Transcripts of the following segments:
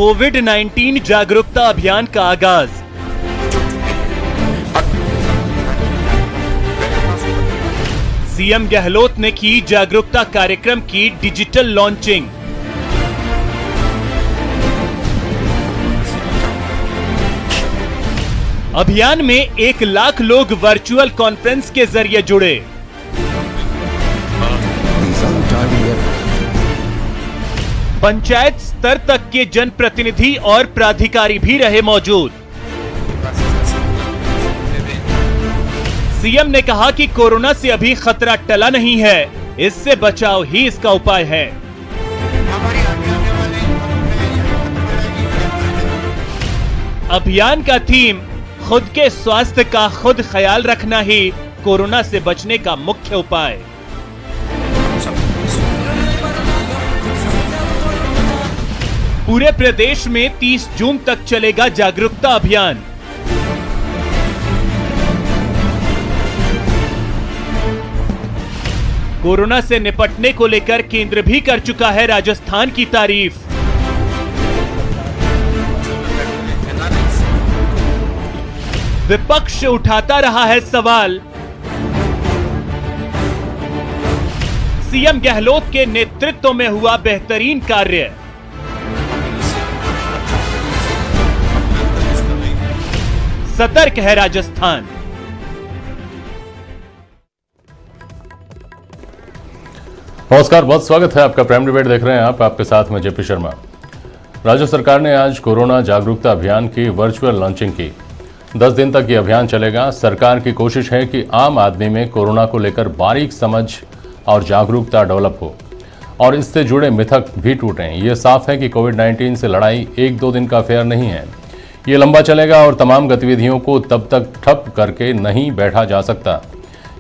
कोविड-19 जागरूकता अभियान का आगाज। सीएम गहलोत ने की जागरूकता कार्यक्रम की डिजिटल लॉन्चिंग। अभियान में 1 लाख लोग वर्चुअल कॉन्फ्रेंस के जरिए जुड़े। पंचायत स्तर तक के जनप्रतिनिधि और प्राधिकारी भी रहे मौजूद। सीएम ने कहा कि कोरोना से अभी खतरा टला नहीं है, इससे बचाव ही इसका उपाय है। अभियान का थीम खुद के स्वास्थ्य का खुद ख्याल रखना ही कोरोना से बचने का मुख्य उपाय। पूरे प्रदेश में 30 जून तक चलेगा जागरूकता अभियान। कोरोना से निपटने को लेकर केंद्र भी कर चुका है राजस्थान की तारीफ। विपक्ष उठाता रहा है सवाल। सीएम गहलोत के नेतृत्व में हुआ बेहतरीन कार्य। सतर्क है राजस्थान। नमस्कार, बहुत स्वागत है आपका। प्राइम डिबेट देख रहे हैं आप, आपके साथ में जेपी शर्मा। राज्य सरकार ने आज कोरोना जागरूकता अभियान की वर्चुअल लॉन्चिंग की। 10 दिन तक ये अभियान चलेगा। सरकार की कोशिश है कि आम आदमी में कोरोना को लेकर बारीक समझ और जागरूकता डेवलप हो और इससे जुड़े मिथक भी टूटें। ये साफ है कि कोविड-19 से लड़ाई 1-2 दिन का अफेयर नहीं है, ये लंबा चलेगा और तमाम गतिविधियों को तब तक ठप करके नहीं बैठा जा सकता।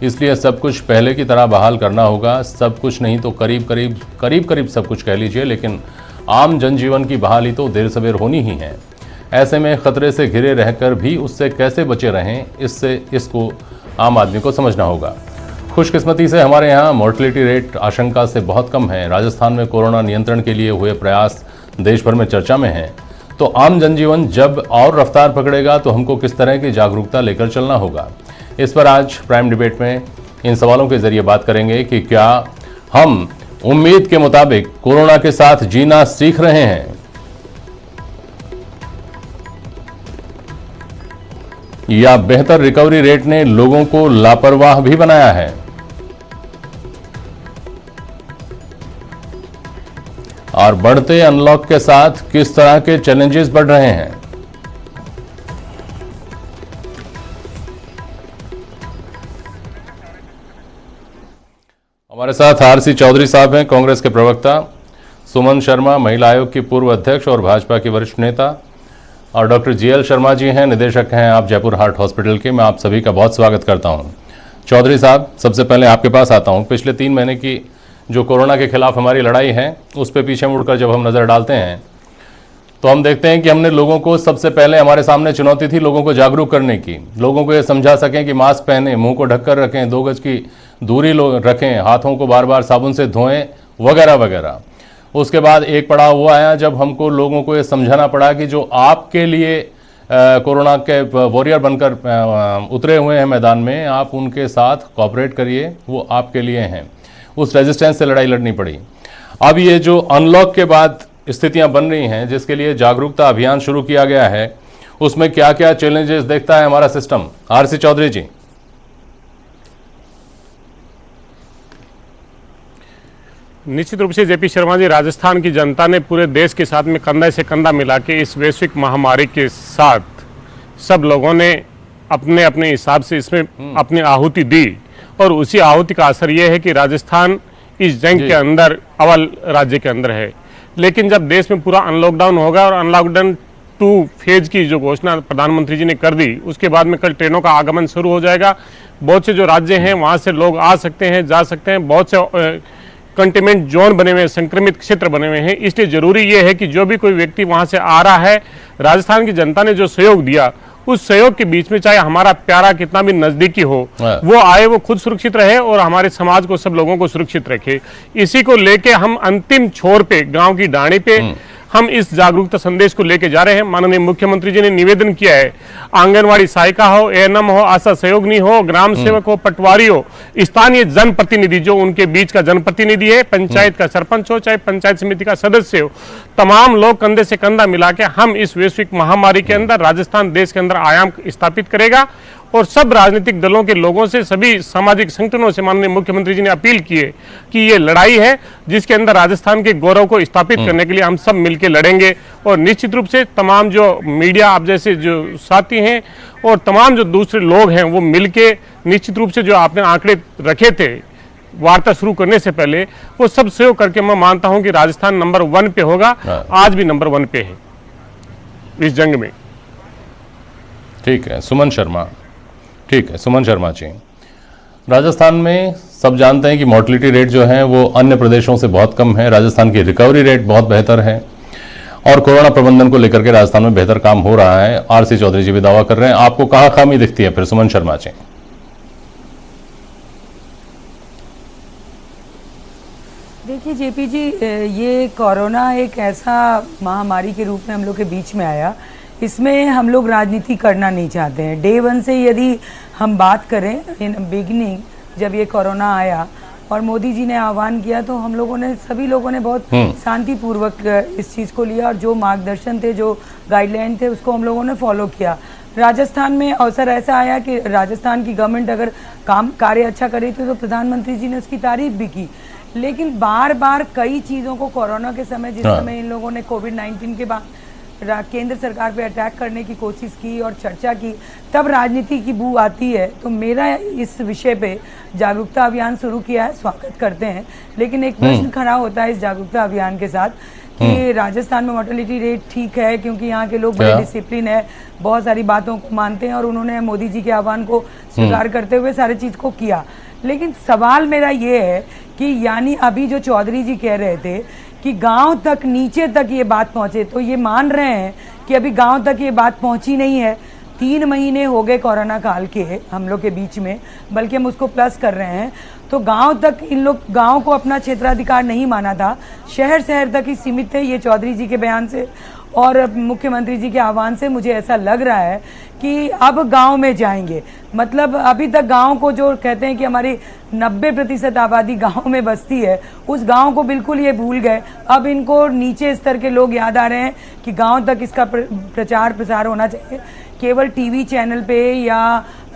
इसलिए सब कुछ पहले की तरह बहाल करना होगा। सब कुछ नहीं तो करीब करीब सब कुछ कह लीजिए, लेकिन आम जनजीवन की बहाली तो देर सवेर होनी ही है। ऐसे में खतरे से घिरे रहकर भी उससे कैसे बचे रहें, इसको आम आदमी को समझना होगा। खुशकिस्मती से हमारे यहाँ मोर्टलिटी रेट आशंका से बहुत कम है। राजस्थान में कोरोना नियंत्रण के लिए हुए प्रयास देश भर में चर्चा में हैं। तो आम जनजीवन जब और रफ्तार पकड़ेगा तो हमको किस तरह की जागरूकता लेकर चलना होगा, इस पर आज प्राइम डिबेट में इन सवालों के जरिए बात करेंगे कि क्या हम उम्मीद के मुताबिक कोरोना के साथ जीना सीख रहे हैं या बेहतर रिकवरी रेट ने लोगों को लापरवाह भी बनाया है। और बढ़ते अनलॉक के साथ किस तरह के चैलेंजेस बढ़ रहे हैं। हमारे साथ आरसी चौधरी साहब हैं, कांग्रेस के प्रवक्ता, सुमन शर्मा महिला आयोग की पूर्व अध्यक्ष और भाजपा के वरिष्ठ नेता, और डॉक्टर जीएल शर्मा जी हैं, निदेशक हैं आप जयपुर हार्ट हॉस्पिटल के। मैं आप सभी का बहुत स्वागत करता हूं। चौधरी साहब, सबसे पहले आपके पास आता हूं। पिछले 3 महीने की जो कोरोना के खिलाफ हमारी लड़ाई है, उस पे पीछे मुड़कर जब हम नज़र डालते हैं तो हम देखते हैं कि हमने लोगों को, सबसे पहले हमारे सामने चुनौती थी लोगों को जागरूक करने की। लोगों को ये समझा सकें कि मास्क पहने, मुंह को ढककर रखें, 2 गज की दूरी रखें, हाथों को बार बार साबुन से धोएं, वगैरह वगैरह। उसके बाद एक पड़ाव वो आया जब हमको लोगों को ये समझाना पड़ा कि जो आपके लिए कोरोना के वॉरियर बनकर उतरे हुए हैं मैदान में, आप उनके साथ कोऑपरेट करिए, वो आपके लिए हैं। उस रेजिस्टेंस से लड़ाई लड़नी पड़ी। अब ये जो अनलॉक के बाद स्थितियां बन रही हैं, जिसके लिए जागरूकता अभियान शुरू किया गया है, उसमें क्या क्या चैलेंजेस देखता है हमारा सिस्टम? आरसी चौधरी जी। निश्चित रूप से जेपी शर्मा जी, राजस्थान की जनता ने पूरे देश के साथ में कंधा से कंधा मिला के इस वैश्विक महामारी के साथ सब लोगों ने अपने अपने हिसाब से इसमें अपनी आहुति दी और उसी आहुति का असर यह है कि राजस्थान इस जंग के अंदर अव्वल राज्य के अंदर है। लेकिन जब देश में पूरा अनलॉकडाउन होगा और अनलॉकडाउन 2 फेज की जो घोषणा प्रधानमंत्री जी ने कर दी, उसके बाद में कल ट्रेनों का आगमन शुरू हो जाएगा। बहुत से जो राज्य हैं वहाँ से लोग आ सकते हैं, जा सकते हैं। बहुत से कंटेनमेंट जोन बने हुए हैं, संक्रमित क्षेत्र बने हुए हैं। इसलिए जरूरी ये है कि जो भी कोई व्यक्ति वहाँ से आ रहा है, राजस्थान की जनता ने जो सहयोग दिया, उस सहयोग के बीच में चाहे हमारा प्यारा कितना भी नजदीकी हो, वो आए, वो खुद सुरक्षित रहे और हमारे समाज को, सब लोगों को सुरक्षित रखे। इसी को लेके हम अंतिम छोर पे, गांव की डाणी पे हम इस जागरूकता संदेश को लेकर जा रहे हैं। माननीय मुख्यमंत्री जी ने निवेदन किया है, आंगनवाड़ी सहायिका हो, एएनएम हो, आशा सहयोगिनी हो, ग्राम सेवक हो, पटवारी हो, स्थानीय जनप्रतिनिधि जो उनके बीच का जनप्रतिनिधि है, पंचायत का सरपंच हो, चाहे पंचायत समिति का सदस्य हो, तमाम लोग कंधे से कंधा मिला के हम इस वैश्विक महामारी के अंदर राजस्थान देश के अंदर आयाम स्थापित करेगा। और सब राजनीतिक दलों के लोगों से, सभी सामाजिक संगठनों से माननीय मुख्यमंत्री जी ने अपील की है कि ये लड़ाई है जिसके अंदर राजस्थान के गौरव को स्थापित करने के लिए हम सब मिलकर लड़ेंगे। और निश्चित रूप से तमाम जो मीडिया आप जैसे जो साथी हैं और तमाम जो दूसरे लोग हैं वो मिलके निश्चित रूप से जो आपने आंकड़े रखे थे वार्ता शुरू करने से पहले, वो सब सहयोग करके मैं मानता हूं कि राजस्थान नंबर 1 पे होगा। आज भी नंबर 1 पे है इस जंग में। ठीक है सुमन शर्मा, ठीक है सुमन शर्मा जी, राजस्थान में सब जानते हैं कि मोर्टलिटी रेट जो है वो अन्य प्रदेशों से बहुत कम है, राजस्थान की रिकवरी रेट बहुत बेहतर है और कोरोना प्रबंधन को लेकर के राजस्थान में बेहतर काम हो रहा है। आरसी चौधरी जी भी दावा कर रहे हैं। आपको कहाँ खामी दिखती है फिर सुमन शर्मा जी? देखिए जेपी जी, ये कोरोना एक ऐसा महामारी के रूप में हम लोग के बीच में आया, इसमें हम लोग राजनीति करना नहीं चाहते हैं। डे 1 से यदि हम बात करें, इन बिगिनिंग जब ये कोरोना आया और मोदी जी ने आह्वान किया तो हम लोगों ने, सभी लोगों ने बहुत शांतिपूर्वक इस चीज़ को लिया और जो मार्गदर्शन थे, जो गाइडलाइन थे, उसको हम लोगों ने फॉलो किया। राजस्थान में अवसर ऐसा आया कि राजस्थान की गवर्नमेंट अगर कार्य अच्छा कर रही थी तो प्रधानमंत्री जी ने उसकी तारीफ भी की, लेकिन बार बार कई चीज़ों को कोरोना के समय, जिस समय इन लोगों ने कोविड-19 के बाद केंद्र सरकार पे अटैक करने की कोशिश की और चर्चा की, तब राजनीति की बू आती है। तो मेरा इस विषय पे जागरूकता अभियान शुरू किया है, स्वागत करते हैं, लेकिन एक प्रश्न खड़ा होता है इस जागरूकता अभियान के साथ कि राजस्थान में मोर्टेलिटी रेट ठीक है क्योंकि यहाँ के लोग बड़े डिसिप्लिन है, बहुत सारी बातों को मानते हैं और उन्होंने मोदी जी के आह्वान को स्वीकार करते हुए सारी चीज़ को किया। लेकिन सवाल मेरा ये है कि यानी अभी जो चौधरी जी कह रहे थे कि गांव तक, नीचे तक ये बात पहुंचे, तो ये मान रहे हैं कि अभी गांव तक ये बात पहुंची नहीं है। 3 महीने हो गए कोरोना काल के हम लोग के बीच में, बल्कि हम उसको प्लस कर रहे हैं। तो गांव तक इन लोग, गांव को अपना क्षेत्राधिकार नहीं माना था, शहर तक ही सीमित थे। ये चौधरी जी के बयान से और मुख्यमंत्री जी के आह्वान से मुझे ऐसा लग रहा है कि अब गांव में जाएंगे। मतलब अभी तक गांव को, जो कहते हैं कि हमारी 90% आबादी गांव में बसती है, उस गांव को बिल्कुल ये भूल गए। अब इनको नीचे स्तर के लोग याद आ रहे हैं कि गांव तक इसका प्रचार प्रसार होना चाहिए। केवल टीवी चैनल पे या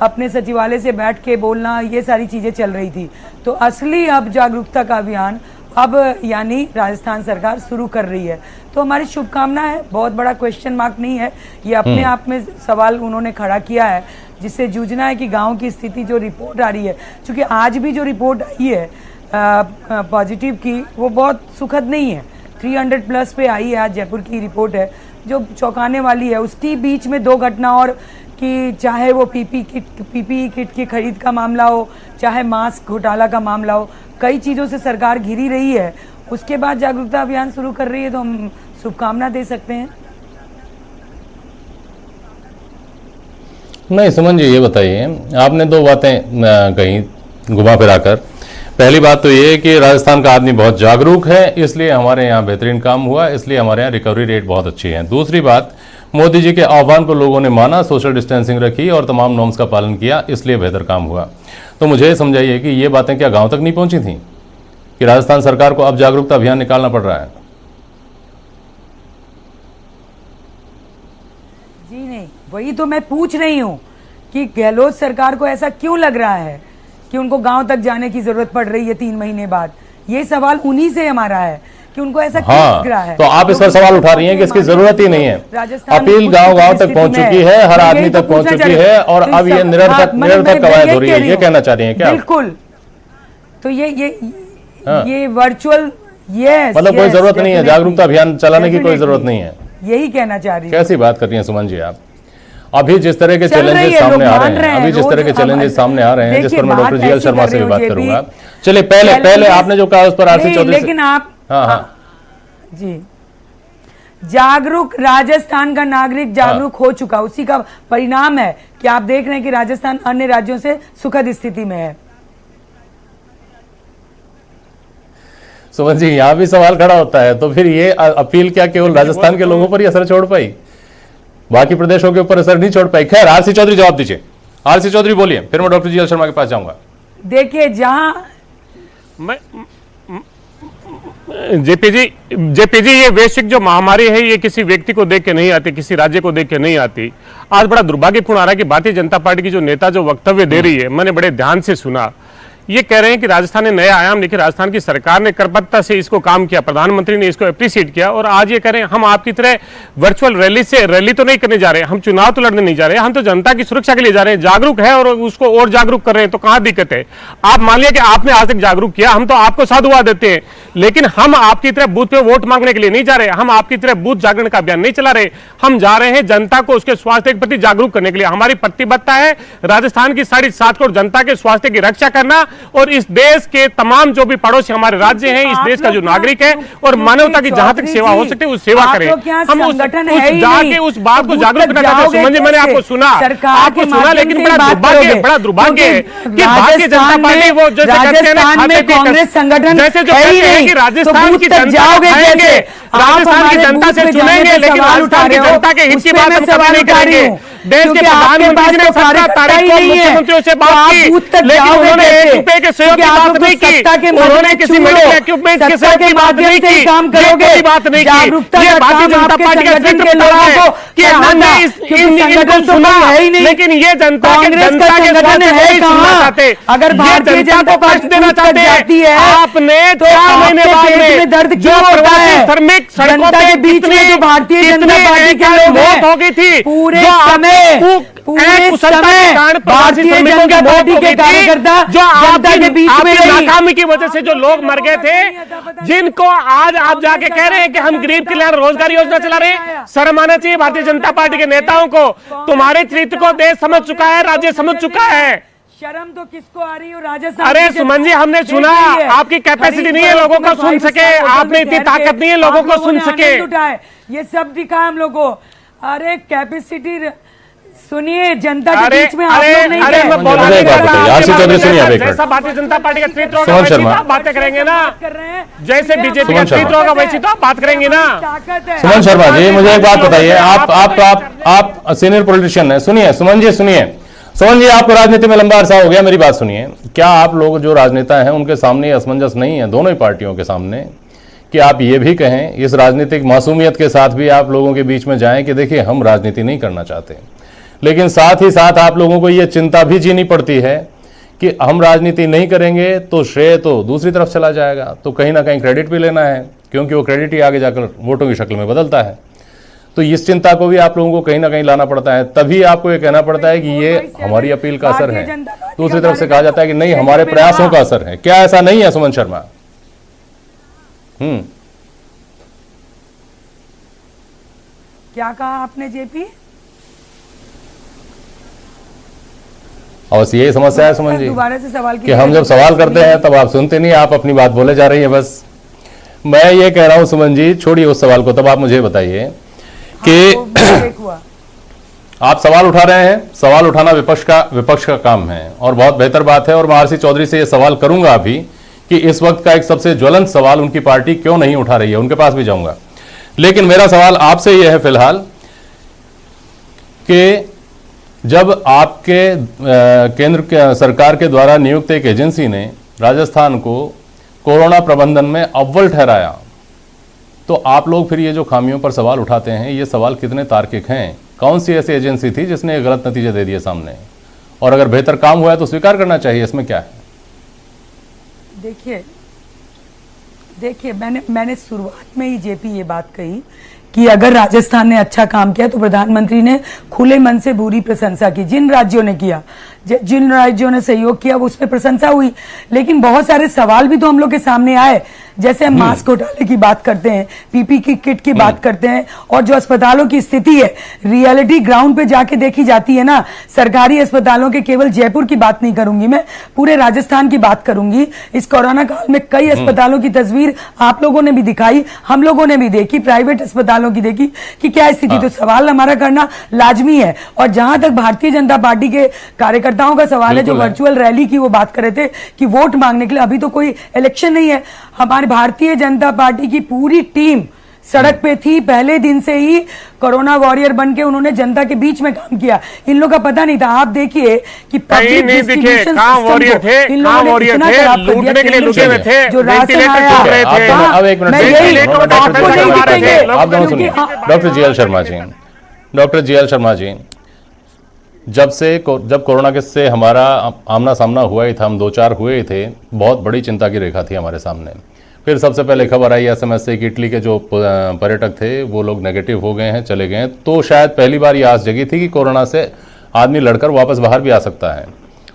अपने सचिवालय से बैठ के बोलना, ये सारी चीज़ें चल रही थी। तो असली अब जागरूकता का अभियान अब यानी राजस्थान सरकार शुरू कर रही है। तो हमारी शुभकामना है, बहुत बड़ा क्वेश्चन मार्क नहीं है, ये अपने आप में सवाल उन्होंने खड़ा किया है जिससे जूझना है कि गांव की स्थिति जो रिपोर्ट आ रही है, क्योंकि आज भी जो रिपोर्ट आई है पॉजिटिव की, वो बहुत सुखद नहीं है। 300 प्लस पे आई है, आज जयपुर की रिपोर्ट है जो चौंकाने वाली है। उसकी बीच में 2 घटना और, कि चाहे वो पीपीई किट की खरीद का मामला हो, चाहे मास्क घोटाला का मामला हो, कई चीज़ों से सरकार घिरी रही है। उसके बाद जागरूकता अभियान शुरू कर रही है, तो हम शुभकामना दे सकते हैं। नहीं सुमन जी, ये बताइए, आपने 2 बातें कही घुमा फिरा कर। पहली बात तो ये कि राजस्थान का आदमी बहुत जागरूक है, इसलिए हमारे यहाँ बेहतरीन काम हुआ, इसलिए हमारे यहाँ रिकवरी रेट बहुत अच्छी है। दूसरी बात, मोदी जी के आह्वान को लोगों ने माना, सोशल डिस्टेंसिंग रखी और तमाम नॉर्म्स का पालन किया, इसलिए बेहतर काम हुआ। तो मुझे समझाइए कि ये बातें क्या गांव तक नहीं पहुंची थी कि राजस्थान सरकार को अब जागरूकता अभियान निकालना पड़ रहा है? जी नहीं, वही तो मैं पूछ रही हूँ कि गहलोत सरकार को ऐसा क्यों लग रहा है कि उनको गांव तक जाने की जरूरत पड़ रही है 3 महीने बाद। ये सवाल उन्हीं से हमारा है कि उनको ऐसा क्यों लग रहा है। तो आप इस पर सवाल उठा रही हैं कि इसकी जरूरत ही नहीं है। अपील गांव-गांव तक पहुंच चुकी है, हर आदमी तक पहुंच चुकी है और अब ये निरर्थक कवायद हो रही है, ये कहना चाह रही हैं क्या? बिल्कुल। तो ये वर्चुअल, यस, मतलब कोई जरूरत नहीं है, जागरूकता अभियान चलाने की कोई जरूरत नहीं है, यही कहना चाह रही है। कैसी बात कर रही हैं सुमन जी आप? अभी जिस तरह के चैलेंजेस सामने आ रहे हैं, जिस पर मैं डॉक्टर जीएल शर्मा से भी बात करूंगा। चलिए पहले आपने जो कहा उस पर आरसी चौधरी, लेकिन आप, हाँ जी, जागरूक राजस्थान का नागरिक जागरूक हो चुका, उसी का परिणाम है कि आप देख रहे हैं कि राजस्थान अन्य राज्यों से सुखद स्थिति में है। सुमन जी, यहाँ भी सवाल खड़ा होता है, तो फिर ये अपील क्या केवल राजस्थान के लोगों पर ही असर छोड़ पाई, बाकी प्रदेशों के ऊपर असर नहीं छोड़ पाई? खैर, आरसी चौधरी जवाब दीजिए। आरसी चौधरी बोलिए, फिर मैं डॉक्टर जीएल शर्मा के पास जाऊंगा। देखिए, जहां जेपी जी, ये वैश्विक जो महामारी है ये किसी व्यक्ति को देख के नहीं आती, किसी राज्य को देख के नहीं आती। आज बड़ा दुर्भाग्यपूर्ण आ रहा है कि भारतीय जनता पार्टी की जो नेता जो वक्तव्य दे रही है, मैंने बड़े ध्यान से सुना, ये कह रहे हैं कि राजस्थान ने नया आयाम लेके, राजस्थान की सरकार ने करपत्ता से इसको काम किया, प्रधानमंत्री ने इसको अप्रिशिएट किया, और आज ये कह रहे हैं हम आपकी तरह वर्चुअल रैली तो नहीं करने जा रहे, हम चुनाव तो लड़ने नहीं जा रहे, हम तो जनता की सुरक्षा के लिए जा रहे हैं, जागरूक है और उसको और जागरूक कर रहे हैं, तो कहां दिक्कत है? आप मान लिया कि आपने आज तक जागरूक किया, हम तो आपको साधुवाद देते हैं, लेकिन हम आपकी तरह बूथ पे वोट मांगने के लिए नहीं जा रहे, हम आपकी तरह बूथ जागरण का अभियान नहीं चला रहे, हम जा रहे हैं जनता को उसके स्वास्थ्य के प्रति जागरूक करने के लिए। हमारी प्रतिबद्धता है राजस्थान की 7.5 करोड़ जनता के स्वास्थ्य की रक्षा करना, और इस देश के तमाम जो भी पड़ोसी हमारे राज्य हैं, इस देश का जो नागरिक है, और मानवता की जहां तक सेवा हो सकती है उस सेवा करें। हम उस जाके उस बात को जागरूक करना चाहते हैं। सुमन जी, मैंने आपको सुना, लेकिन बड़ा दुर्भाग्य है कि भारतीय जनता पार्टी वो जैसे कहते हैं ना, कांग्रेस संगठन जैसे जो कहते हैं कि राजस्थान की जनता खाएंगे, राजस्थान की जनता से चुनेंगे, लेकिन राजस्थान की जनता के हित की बात हम कभी नहीं करेंगे। देश के प्रधानमंत्री ने 17 तारीख को मुख्यमंत्रियों से बात की, लेकिन उन्होंने 1 रुपए के सहयोग की बात नहीं की, उन्होंने किसी मेडिकल इक्विपमेंट के सहयोग की बात नहीं की, कोई बात नहीं की। ये भारतीय जनता पार्टी का चरित्र है कि हमने इनको सुना, लेकिन ये जनता के स्वास्थ्य नहीं सुनना चाहते, अगर भारतीय जनता पार्टी देना चाहते हैं। आपने 4 महीने बाद दर्द जो श्रमिक सड़कों पे बीच में जो भारतीय जनता पार्टी के लोग मौत हो गई थी, पूरे समय भारतीय जनता पार्टी के कार्यकर्ता जो जनता के बीच में नाकामी की वजह से जो लोग मर गए थे, जिनको आज आप जाके कह रहे हैं कि हम गरीब कल्याण रोजगार योजना चला रहे हैं। शर्म आना चाहिए भारतीय जनता पार्टी के नेताओं को। तुम्हारे चरित्र को देश समझ चुका है, राज्य समझ चुका है। शर्म तो किसको आ रही है राजस्थान? अरे सुमन जी, हमने सुना, आपकी कैपेसिटी नहीं है लोगों को सुन सके, आपने इतनी ताकत नहीं है लोगों को सुन सके। ये सब दिखा हम लोग को। अरे कैपेसिटी सुनिए, जनता के बीच में आप लोग नहीं जैसा भारतीय जनता पार्टी का चरित्र होगा वैसी तो आप बातें करेंगे ना, जैसे बीजेपी का चरित्र होगा वैसी तो आप बात करेंगे ना। सुमन शर्मा जी, मुझे एक बात बताइए, आप सीनियर पॉलिटिशियन हैं, सुनिए सुमन जी, सुमन जी, आपको राजनीति में लंबा अरसा हो गया, मेरी बात सुनिए। क्या आप लोग जो राजनेता हैं उनके सामने असमंजस नहीं है, दोनों ही पार्टियों के सामने, कि आप ये भी कहें, इस राजनीतिक मासूमियत के साथ भी आप लोगों के बीच में जाएं कि देखिए हम राजनीति नहीं करना चाहते, लेकिन साथ ही साथ आप लोगों को ये चिंता भी जीनी पड़ती है कि हम राजनीति नहीं करेंगे तो श्रेय तो दूसरी तरफ चला जाएगा, तो कहीं ना कहीं क्रेडिट भी लेना है, क्योंकि वो क्रेडिट ही आगे जाकर वोटों की शक्ल में बदलता है। तो इस चिंता को भी आप लोगों को कहीं ना कहीं लाना पड़ता है, तभी आपको ये कहना पड़ता है कि ये हमारी अपील का असर है। दूसरी तरफ से कहा जाता है कि नहीं, हमारे प्रयासों का असर है। क्या ऐसा नहीं है सुमन शर्मा? क्या कहा आपने जेपी? और यही समस्या है सुमन जी, दोबारा से सवाल कि हम जब सवाल करते हैं तब आप सुनते नहीं, आप अपनी बात बोले जा रही है। बस मैं ये कह रहा हूं सुमन जी, छोड़िए उस सवाल को, तब आप मुझे बताइए कि आप सवाल उठा रहे हैं, सवाल उठाना विपक्ष का काम है और बहुत बेहतर बात है। और मैं आरसी चौधरी से ये सवाल करूंगा अभी कि इस वक्त का एक सबसे ज्वलंत सवाल उनकी पार्टी क्यों नहीं उठा रही है, उनके पास भी जाऊंगा। लेकिन मेरा सवाल आपसे यह है फिलहाल कि जब आपके केंद्र सरकार के द्वारा नियुक्त एक एजेंसी ने राजस्थान को कोरोना प्रबंधन में अव्वल ठहराया, तो आप लोग फिर ये जो खामियों पर सवाल उठाते हैं, ये सवाल कितने तार्किक हैं? कौन सी ऐसी एजेंसी थी जिसने गलत नतीजे दे दिए सामने? और अगर बेहतर काम हुआ है तो स्वीकार करना चाहिए, इसमें क्या है? देखिए मैंने शुरुआत में ही जेपी ये बात कही कि अगर राजस्थान ने अच्छा काम किया तो प्रधानमंत्री ने खुले मन से पूरी प्रशंसा की। जिन राज्यों ने किया, जिन राज्यों ने सहयोग किया, उस पर प्रशंसा हुई। लेकिन बहुत सारे सवाल भी तो हम लोग के सामने आए, जैसे हम मास्क घोटाले की बात करते हैं, पीपी की किट की बात करते हैं, और जो अस्पतालों की स्थिति है, रियलिटी ग्राउंड पे जाके देखी जाती है ना। सरकारी अस्पतालों के, केवल जयपुर की बात नहीं करूंगी मैं, पूरे राजस्थान की बात करूंगी। इस कोरोना काल में कई अस्पतालों की तस्वीर आप लोगों ने भी दिखाई, हम लोगों ने भी देखी, प्राइवेट अस्पतालों की देखी कि क्या स्थिति। तो सवाल हमारा करना लाजमी है। और जहां तक भारतीय जनता पार्टी के कार्यकर्ताओं का सवाल है, जो वर्चुअल रैली की वो बात कर रहे थे कि वोट मांगने के लिए, अभी तो कोई इलेक्शन नहीं है। हमारी भारतीय जनता पार्टी की पूरी टीम सड़क पे थी, पहले दिन से ही कोरोना वॉरियर बन के उन्होंने जनता के बीच में काम किया। इन लोगों का पता नहीं था। आप देखिए कि कहीं नहीं दिखे, कहाँ वॉरियर थे, कहाँ वॉरियर थे, लूटने के लिए लुके हुए थे, जो राशन आया। अब एक मिनट आप दोनों सुनिए। डॉक्टर जीएल शर्मा जी, जब कोरोना के से हमारा आमना सामना हुआ ही था, हम 2-4 हुए ही थे, बहुत बड़ी चिंता की रेखा थी हमारे सामने। फिर सबसे पहले खबर आई एसएमएस से कि इटली के जो पर्यटक थे वो लोग नेगेटिव हो गए हैं, चले गए हैं। तो शायद पहली बार ये आस जगी थी कि कोरोना से आदमी लड़कर वापस बाहर भी आ सकता है।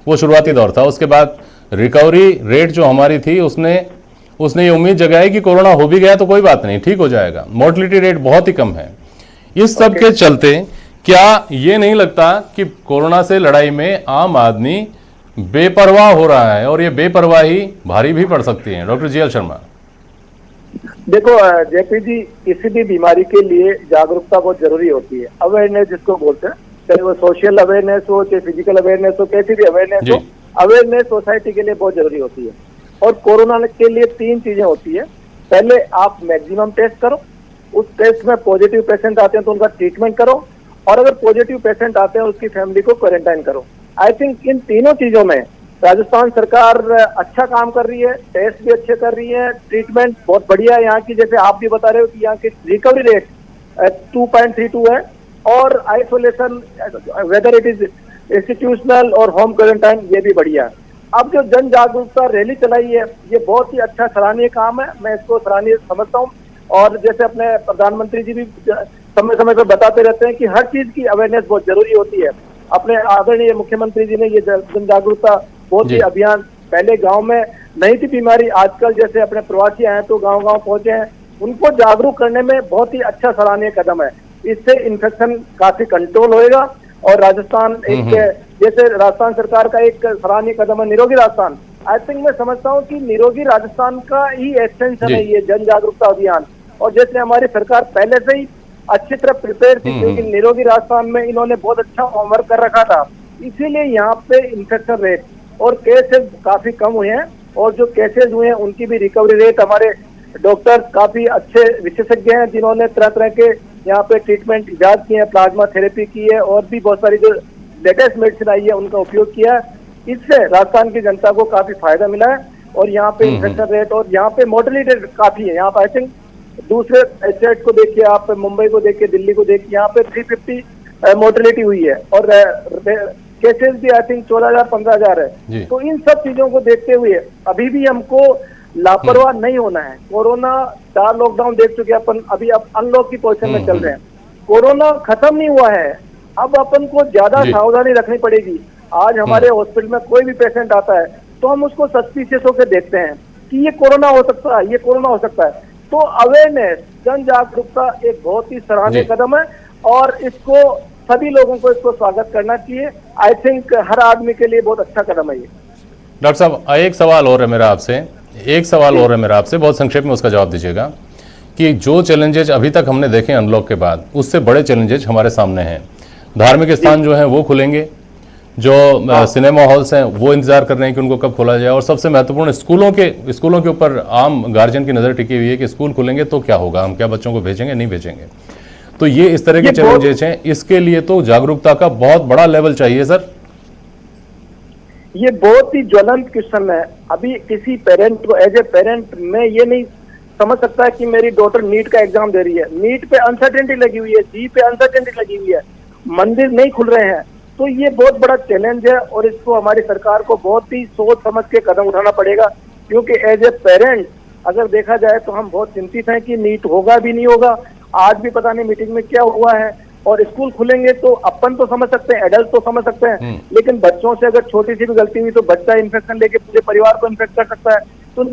वो शुरुआती दौर था। उसके बाद रिकवरी रेट जो हमारी थी उसने ये उम्मीद जगाई कि कोरोना हो भी गया तो कोई बात नहीं, ठीक हो जाएगा। मोर्टलिटी रेट बहुत ही कम है। इस सब के चलते क्या ये नहीं लगता कि कोरोना से लड़ाई में आम आदमी बेपरवाह हो रहा है और ये बेपरवाही भारी भी पड़ सकती है? Doctor GL Sharma. देखो जेपी जी, किसी भी बीमारी के लिए जागरूकता बहुत जरूरी होती है। अवेयरनेस जिसको बोलते हैं, चाहे वो सोशल अवेयरनेस हो, चाहे फिजिकल अवेयरनेस हो, कैसी भी अवेयरनेस हो, अवेयरनेस सोसाइटी के लिए बहुत जरूरी होती है। और कोरोना के लिए 3 चीजें होती है। पहले आप मैक्सिमम टेस्ट करो, उस टेस्ट में पॉजिटिव पेशेंट आते हैं तो उनका ट्रीटमेंट करो, और अगर पॉजिटिव पेशेंट आते हैं उसकी फैमिली को क्वारंटाइन करो। आई थिंक इन तीनों चीजों में राजस्थान सरकार अच्छा काम कर रही है, टेस्ट भी अच्छे कर रही है, ट्रीटमेंट बहुत बढ़िया है यहाँ की। जैसे आप भी बता रहे हो कि यहाँ की रिकवरी रेट 2.32 है, और isolation whether it is institutional और होम क्वारंटाइन ये भी बढ़िया है। अब जो जन जागरूकता रैली चलाई है ये बहुत ही अच्छा सराहनीय काम है, मैं इसको सराहनीय समझता हूँ। और जैसे अपने प्रधानमंत्री जी भी समय समय पर बताते रहते हैं कि हर चीज की अवेयरनेस बहुत जरूरी होती है। अपने आदरणीय मुख्यमंत्री जी ने ये जन जागरूकता बहुत ही अभियान, पहले गांव में नहीं थी बीमारी, आजकल जैसे अपने प्रवासी आए तो गांव-गांव पहुंचे हैं, उनको जागरूक करने में बहुत ही अच्छा सराहनीय कदम है। इससे इन्फेक्शन काफी कंट्रोल होएगा। और राजस्थान एक जैसे राजस्थान सरकार का एक सराहनीय कदम है निरोगी राजस्थान। आई थिंक मैं समझता हूँ कि निरोगी राजस्थान का ही एक्सटेंशन है ये जन जागरूकता अभियान। और जैसे हमारी सरकार पहले से ही अच्छी तरह प्रिपेयर थी, क्योंकि निरोगी राजस्थान में इन्होंने बहुत अच्छा होमवर्क कर रखा था, इसीलिए यहाँ पे इन्फेक्शन रेट और केसेस काफी कम हुए हैं। और जो केसेस हुए हैं उनकी भी रिकवरी रेट, हमारे डॉक्टर काफी अच्छे विशेषज्ञ हैं जिन्होंने तरह तरह के यहाँ पे ट्रीटमेंट इजाद किए हैं, प्लाज्मा थेरेपी की है, और भी बहुत सारी जो लेटेस्ट मेडिसिन आई है उनका उपयोग किया है। इससे राजस्थान की जनता को काफी फायदा मिला है। और यहाँ पे इन्फेक्शन रेट और यहाँ पे मोर्टेलिटी रेट काफी है। यहाँ पे आई थिंक दूसरे स्टेट को देखिए, आप मुंबई को देखिए, दिल्ली को देखिए, यहाँ पे 350 मोर्टेलिटी हुई है, और केसेस भी आई थिंक 14,000-15,000 है। तो इन सब चीजों को देखते हुए अभी भी हमको लापरवाह नहीं होना है। कोरोना 4 लॉकडाउन देख चुके अपन, अभी अब अनलॉक की पोजीशन में चल रहे हैं। कोरोना खत्म नहीं हुआ है, अब अपन को ज्यादा सावधानी रखनी पड़ेगी। आज हमारे हॉस्पिटल में कोई भी पेशेंट आता है तो हम उसको सस्पिशियस होकर देखते हैं कि ये कोरोना हो सकता है, ये कोरोना हो सकता है। तो अवेयरनेस, जन जागरूकता एक बहुत ही सराहनीय कदम है, और इसको सभी लोगों को इसको स्वागत करना चाहिए। आई थिंक हर आदमी के लिए बहुत अच्छा कदम है ये। डॉक्टर साहब, एक सवाल और है मेरा आपसे, बहुत संक्षेप में उसका जवाब दीजिएगा कि जो चैलेंजेज अभी तक हमने देखे अनलॉक के बाद, उससे बड़े चैलेंजेज हमारे सामने हैं। धार्मिक स्थान जो हैं वो खुलेंगे, जो सिनेमा हॉल्स हैं वो इंतजार कर रहे हैं कि उनको कब खोला जाए, और सबसे महत्वपूर्ण स्कूलों के ऊपर आम गार्जियन की नज़र टिकी हुई है कि स्कूल खुलेंगे तो क्या होगा, हम क्या बच्चों को भेजेंगे, नहीं भेजेंगे। तो ये इस तरह के चैलेंजेस हैं, इसके लिए तो जागरूकता का बहुत बड़ा लेवल चाहिए सर। ये बहुत ही ज्वलंत क्वेश्चन है। अभी किसी पेरेंट को, एज ए पेरेंट, मैं ये नहीं समझ सकता है कि मेरी डॉटर नीट का एग्जाम दे रही है, नीट पे अनसर्टेनिटी लगी हुई है, जी पे अनसर्टेनिटी लगी हुई है, मंदिर नहीं खुल रहे हैं। तो ये बहुत बड़ा चैलेंज है, और इसको हमारी सरकार को बहुत ही सोच समझ के कदम उठाना पड़ेगा। क्योंकि एज ए पेरेंट अगर देखा जाए तो हम बहुत चिंतित हैं कि नीट होगा भी नहीं होगा। आज भी पता नहीं मीटिंग में क्या हुआ है। और स्कूल खुलेंगे तो अपन तो समझ सकते हैं, एडल्ट तो समझ सकते हैं, लेकिन बच्चों से अगर छोटी सी भी गलती हुई तो बच्चा इन्फेक्शन लेके पूरे परिवार को इन्फेक्ट कर सकता है। तो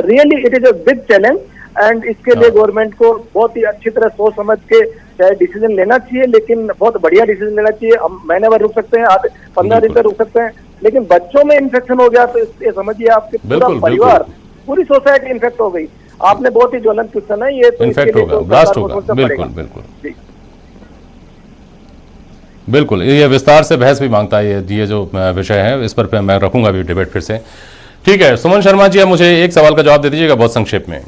really it is a big challenge, and इसके लिए गवर्नमेंट को बहुत ही अच्छी तरह सोच समझ के चाहे डिसीजन लेना चाहिए, लेकिन बहुत बढ़िया डिसीजन लेना चाहिए। हम महीने भर रुक सकते हैं, 15 दिन तक रुक सकते हैं, लेकिन बच्चों में इन्फेक्शन हो गया तो ये समझिए आपके पूरा परिवार, पूरी सोसाइटी इन्फेक्ट हो गई। आपने बहुत ही ज्वलंत क्वेश्चन है ये, तो इन्फेक्ट होगा, ब्लास्ट होगा। बिल्कुल बिल्कुल, ये विस्तार से बहस भी मांगता है। ये जो विषय है इस पर मैं रखूंगा भी डिबेट फिर से। ठीक है सुमन शर्मा जी, अब मुझे एक सवाल का जवाब दे दीजिएगा बहुत संक्षेप में।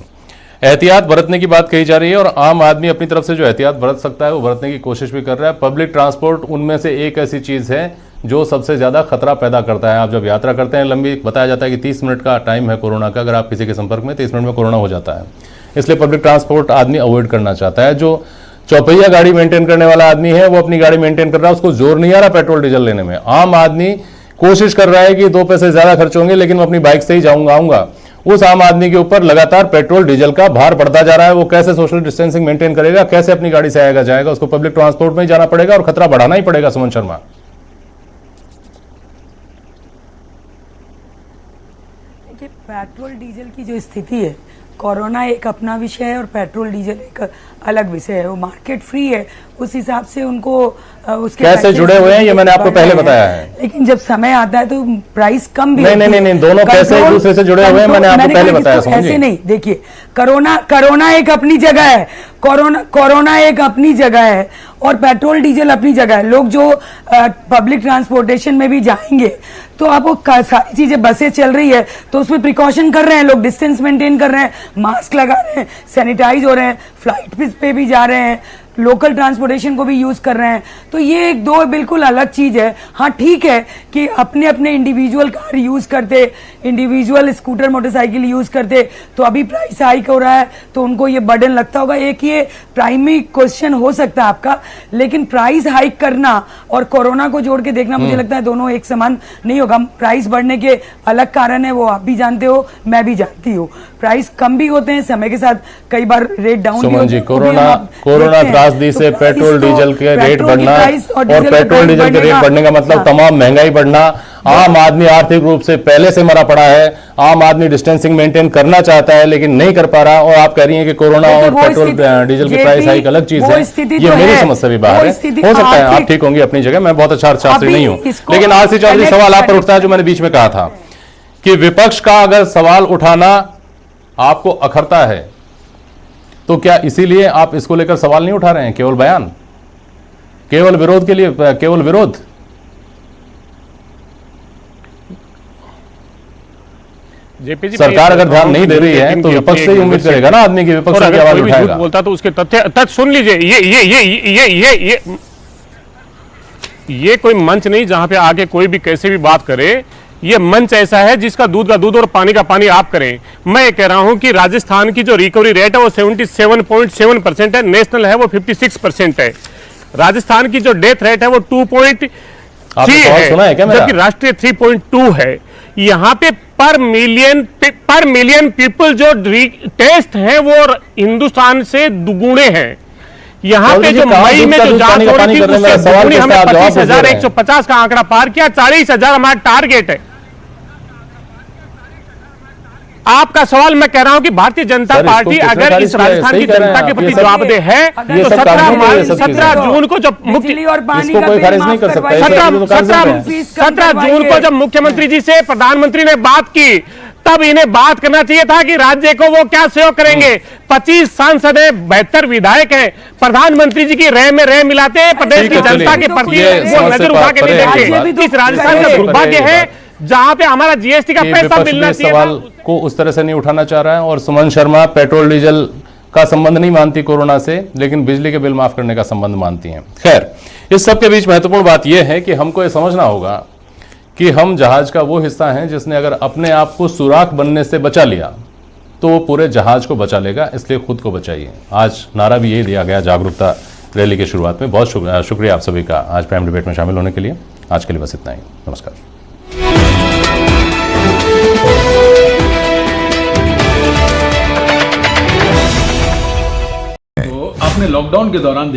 एहतियात बरतने की बात कही जा रही है और आम आदमी अपनी तरफ से जो एहतियात बरत सकता है वो बरतने की कोशिश भी कर रहा है। पब्लिक ट्रांसपोर्ट उनमें से एक ऐसी चीज़ है जो सबसे ज़्यादा खतरा पैदा करता है। आप जब यात्रा करते हैं लंबी, बताया जाता है कि 30 मिनट का टाइम है कोरोना का, अगर आप किसी के संपर्क में 30 मिनट में कोरोना हो जाता है, इसलिए पब्लिक ट्रांसपोर्ट आदमी अवॉइड करना चाहता है। जो चौपहिया गाड़ी मेंटेन करने वाला आदमी है वो अपनी गाड़ी मेंटेन कर रहा है, उसको जोर नहीं आ रहा पेट्रोल डीजल लेने में। आम आदमी कोशिश कर रहा है कि 2 पैसे ज्यादा खर्च होंगे लेकिन मैं अपनी बाइक से ही आऊंगा। उस आम आदमी के ऊपर लगातार पेट्रोल डीजल का भार बढ़ता जा रहा है। वो कैसे सोशल डिस्टेंसिंग मेंटेन करेगा, कैसे अपनी गाड़ी से आएगा जाएगा, उसको पब्लिक ट्रांसपोर्ट में ही जाना पड़ेगा और खतरा बढ़ाना ही पड़ेगा। सुमन शर्मा, देखिए पेट्रोल डीजल की जो स्थिति है, कोरोना एक अपना विषय है और पेट्रोल डीजल एक अलग विषय है। वो मार्केट फ्री है, उस हिसाब से उनको उसके कैसे जुड़े हुए हैं ये मैंने आपको पहले बताया है। लेकिन जब समय आता है तो प्राइस कम भी नहीं, दोनों कैसे एक दूसरे से जुड़े हुए हैं मैंने आपको पहले बताया। ऐसे नहीं, देखिए कोरोना एक अपनी जगह है, कोरोना एक अपनी जगह है और पेट्रोल डीजल अपनी जगह है। लोग जो पब्लिक ट्रांसपोर्टेशन में भी जाएंगे तो अब वो सारी चीजें, बसें चल रही है तो उसमें प्रिकॉशन कर रहे हैं लोग, डिस्टेंस मेंटेन कर रहे हैं, मास्क लगा रहे हैं, सैनिटाइज हो रहे हैं, फ्लाइट पे भी जा रहे हैं, लोकल ट्रांसपोर्टेशन को भी यूज कर रहे हैं। तो ये एक दो बिल्कुल अलग चीज है। हाँ ठीक है कि अपने अपने इंडिविजुअल कार यूज करते, इंडिविजुअल स्कूटर मोटरसाइकिल यूज करते तो अभी प्राइस हाइक हो रहा है तो उनको ये बर्डन लगता होगा। एक ये प्राइमरी क्वेश्चन हो सकता है आपका, लेकिन प्राइस हाइक करना और कोरोना को जोड़ के देखना मुझे लगता है दोनों एक समान नहीं होगा। प्राइस बढ़ने के अलग कारण है, वो आप भी जानते हो, मैं भी जानती हूँ। प्राइस कम भी होते हैं समय के साथ, कई बार रेट डाउन भी होते हैं। कोरोना त्रासदी से पेट्रोल डीजल के रेट बढ़ना और पेट्रोल डीजल के रेट बढ़ने का मतलब तमाम महंगाई बढ़ना। आम आदमी आर्थिक रूप से पहले से मरा पड़ा है। आम आदमी डिस्टेंसिंग मेंटेन करना चाहता है लेकिन नहीं कर पा रहा। और आप कह रही हैं कि कोरोना और पेट्रोल डीजल की प्राइस हाइक अलग चीज है, ये मेरी समझ से भी बाहर है। हो सकता है आप ठीक होंगी अपनी जगह, मैं बहुत अच्छा अर्थशास्त्री नहीं हूं, लेकिन आरसी चौधरी सवाल आप पर उठता है जो मैंने बीच में कहा था कि विपक्ष का अगर सवाल उठाना आपको अखरता है तो क्या इसीलिए आप इसको लेकर सवाल नहीं उठा रहे हैं? केवल बयान, केवल विरोध के लिए, केवल विरोध। सरकार अगर ध्यान नहीं दे रही है तो विपक्ष से ही उम्मीद करेगा ना आदमी की, विपक्ष की आवाज उठाएगा। बोलता तो उसके तथ्य सुन लीजिए। ये कोई मंच नहीं जहां पे आके कोई भी कैसे भी बात करे। ये मंच ऐसा है जिसका दूध का दूध और पानी का पानी आप करें। मैं कह रहा हूं कि राजस्थान की जो रिकवरी रेट है वो 77.7% है, नेशनल है वो 56% है। राजस्थान की जो डेथ रेट है वो 2.3 है, जबकि राष्ट्रीय 3.2 है। यहाँ पे पर मिलियन पीपल जो टेस्ट हैं वो हिंदुस्तान से दुगुने हैं। यहाँ पे जो मई में जो जांच हो रही थी उससे दुगुनी हमें 25,150 का आंकड़ा पार किया। 40,000 हमारा टारगेट है। आपका सवाल मैं कह रहा हूं कि भारतीय जनता पार्टी अगर इस राजस्थान की जनता के प्रति जवाबदेह है तो 17 जून को जब 17 जून को जब मुख्यमंत्री जी से प्रधानमंत्री ने बात की तब इन्हें बात करना चाहिए था कि राज्य को वो क्या सहयोग करेंगे। 25 सांसद है, 72 विधायक हैं, प्रधानमंत्री जी की रह में रह मिलाते हैं, प्रदेश की जनता के प्रति वो नजर उठा के नहीं देखते। इस राजस्थान का दुर्भाग्य है जहां पे हमारा जीएसटी का पैसा मिलना चाहिए। सवाल को उस तरह से नहीं उठाना चाह रहा है। और सुमन शर्मा पेट्रोल डीजल का संबंध नहीं मानती कोरोना से, लेकिन बिजली के बिल माफ करने का संबंध मानती हैं। खैर, इस सब के बीच महत्वपूर्ण बात यह है कि हमको यह समझना होगा कि हम जहाज का वो हिस्सा हैं जिसने अगर अपने आप को सुराख बनने से बचा लिया तो वो पूरे जहाज को बचा लेगा, इसलिए खुद को बचाइए। आज नारा भी यही दिया गया जागरूकता रैली की शुरुआत में। बहुत शुक्रिया आप सभी का आज प्राइम डिबेट में शामिल होने के लिए। आज के लिए बस इतना ही, नमस्कार। तो आपने लॉकडाउन के दौरान